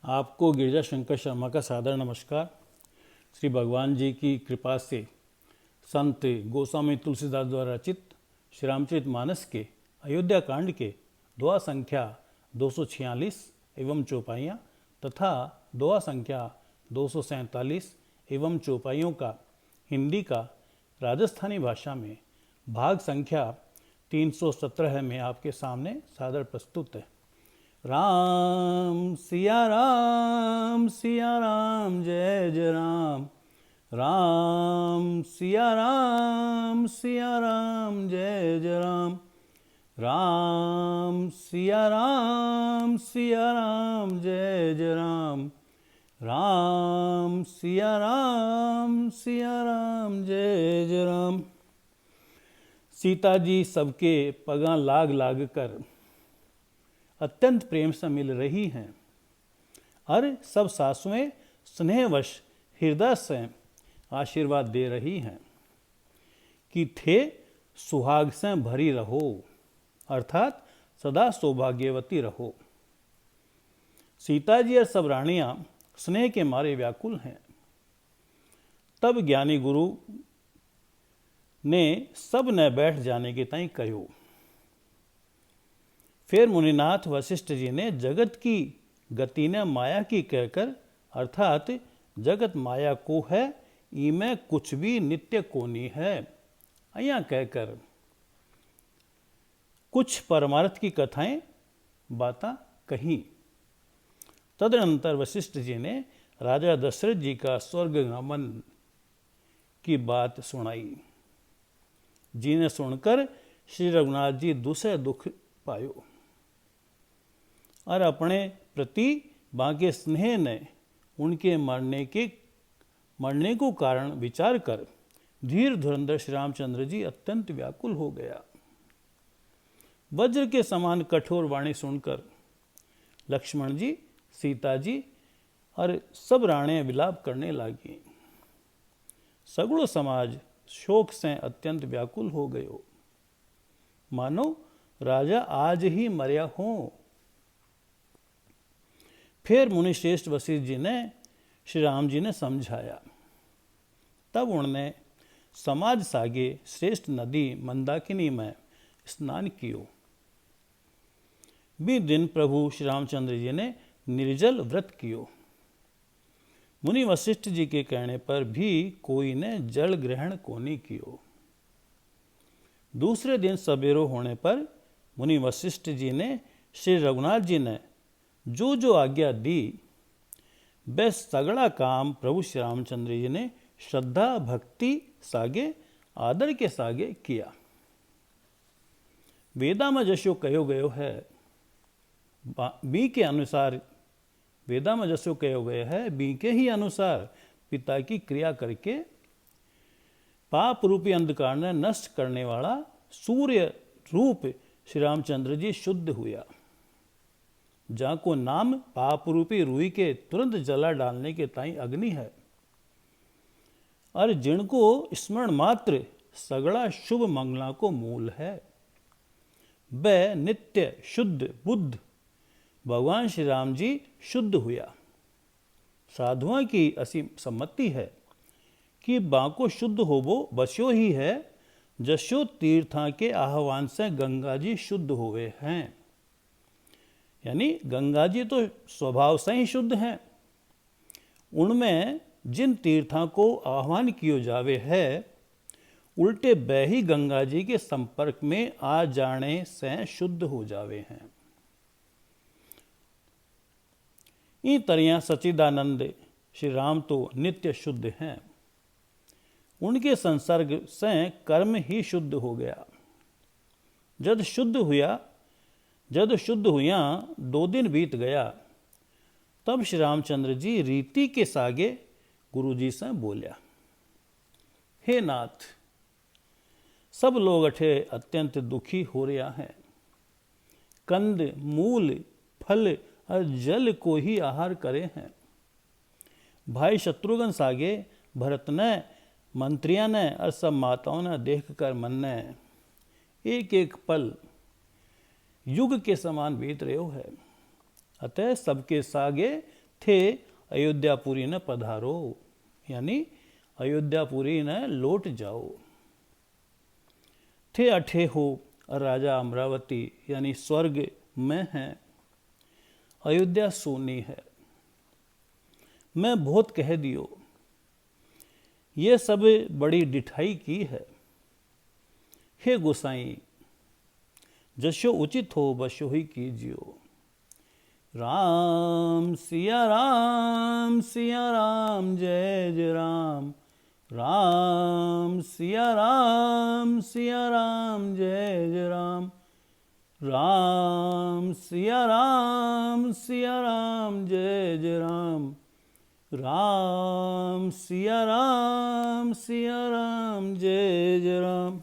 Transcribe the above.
आपको गिरिजा शंकर शर्मा का सादर नमस्कार। श्री भगवान जी की कृपा से संत गोस्वामी तुलसीदास द्वारा रचित श्री रामचरित मानस के अयोध्या कांड के दोहा संख्या 246 एवं चौपाइयाँ तथा दोहा संख्या 247 एवं चौपाइयों का हिंदी का राजस्थानी भाषा में भाग संख्या 317 में आपके सामने सादर प्रस्तुत है। राम सिया राम जय जय राम। राम सिया राम जय जय राम। राम सिया राम जय जय राम। राम सिया राम जय जय राम। सीता जी सबके पगां लाग लाग कर अत्यंत प्रेम से मिल रही हैं और सब सासुएं स्नेहवश हृदय से आशीर्वाद दे रही हैं कि थे सुहाग से भरी रहो, अर्थात सदा सौभाग्यवती रहो। सीता जी और सब रानियां स्नेह के मारे व्याकुल हैं। तब ज्ञानी गुरु ने सब न बैठ जाने के ताई कहो। फिर मुनिनाथ वशिष्ठ जी ने जगत की गति ने माया की कहकर, अर्थात जगत माया को है, इमें कुछ भी नित्य कोनी है, अया कहकर कुछ परमार्थ की कथाएं बातें कही। तदनंतर वशिष्ठ जी ने राजा दशरथ जी का स्वर्गगमन की बात सुनाई, जिन्हें सुनकर श्री रघुनाथ जी दूसरे दुख पायो और अपने प्रति बाके स्नेह ने उनके मरने को कारण विचार कर धीर धुरंधर श्री रामचंद्र जी अत्यंत व्याकुल हो गया। वज्र के समान कठोर वाणी सुनकर लक्ष्मण जी, सीता जी और सब राणियां विलाप करने लगी। सगुड़ो समाज शोक से अत्यंत व्याकुल हो गयो, मानो राजा आज ही मर्या हो। फिर मुनि श्रेष्ठ वशिष्ठ जी ने श्री राम जी ने समझाया। तब उन्होंने समाज सागे श्रेष्ठ नदी मंदाकिनी में स्नान कियो। भी दिन प्रभु श्री रामचंद्र जी ने निर्जल व्रत कियो। मुनि वशिष्ठ जी के कहने पर भी कोई ने जल ग्रहण कोनी कियो। दूसरे दिन सवेरो होने पर मुनि वशिष्ठ जी ने श्री रघुनाथ जी ने जो जो आज्ञा दी, वह सगड़ा काम प्रभु श्री रामचंद्र जी ने श्रद्धा भक्ति सागे आदर के सागे किया। वेदा में जसो कहो गयो है, बी के अनुसार वेदा में जसो कहो गया है, बी के ही अनुसार पिता की क्रिया करके पाप रूपी अंधकार ने नष्ट करने वाला सूर्य रूप श्री रामचंद्र जी शुद्ध हुआ। जहाँ को नाम पाप रूपी रुई के तुरंत जला डालने के ताई अग्नि है और जिनको स्मरण मात्र सगड़ा शुभ मंगला को मूल है। वह नित्य शुद्ध बुद्ध भगवान श्री राम जी शुद्ध हुआ। साधुओं की असीम सम्मति है कि बाको शुद्ध होवो बस्यो ही है, जस्यो तीर्था के आह्वान से गंगा जी शुद्ध हुए हैं। यानी गंगा जी तो स्वभाव से ही शुद्ध हैं, उनमें जिन तीर्थों को आह्वान कियो जावे है, उल्टे वह ही गंगा जी के संपर्क में आ जाने से शुद्ध हो जावे हैं। ई तरियां सच्चिदानंद श्री राम तो नित्य शुद्ध हैं, उनके संसर्ग से कर्म ही शुद्ध हो गया। जब शुद्ध हुआ 2 दिन बीत गया, तब श्री रामचंद्र जी रीति के सागे गुरु जी से बोलिया, हे नाथ, सब लोग अठे अत्यंत दुखी हो रहा है। कंद मूल फल और जल को ही आहार करे हैं। भाई शत्रुघ्न सागे भरत ने, मंत्रियों ने और सब माताओं ने देख कर मन ने एक एक पल युग के समान बीत रहे है। अतः सबके सागे थे अयोध्यापुरी न पधारो, यानी अयोध्यापुरी न लौट जाओ। थे अठे हो राजा अमरावती, यानी स्वर्ग में है, अयोध्या सोनी है। मैं बहुत कह दियो, ये सब बड़ी डिठाई की है। हे गोसाई, जशो उचित हो बशो ही कीजियो। राम सिया राम जय जय राम। राम सिया राम जय जय राम। राम सिया राम जय जय राम। राम सिया राम जय जय राम।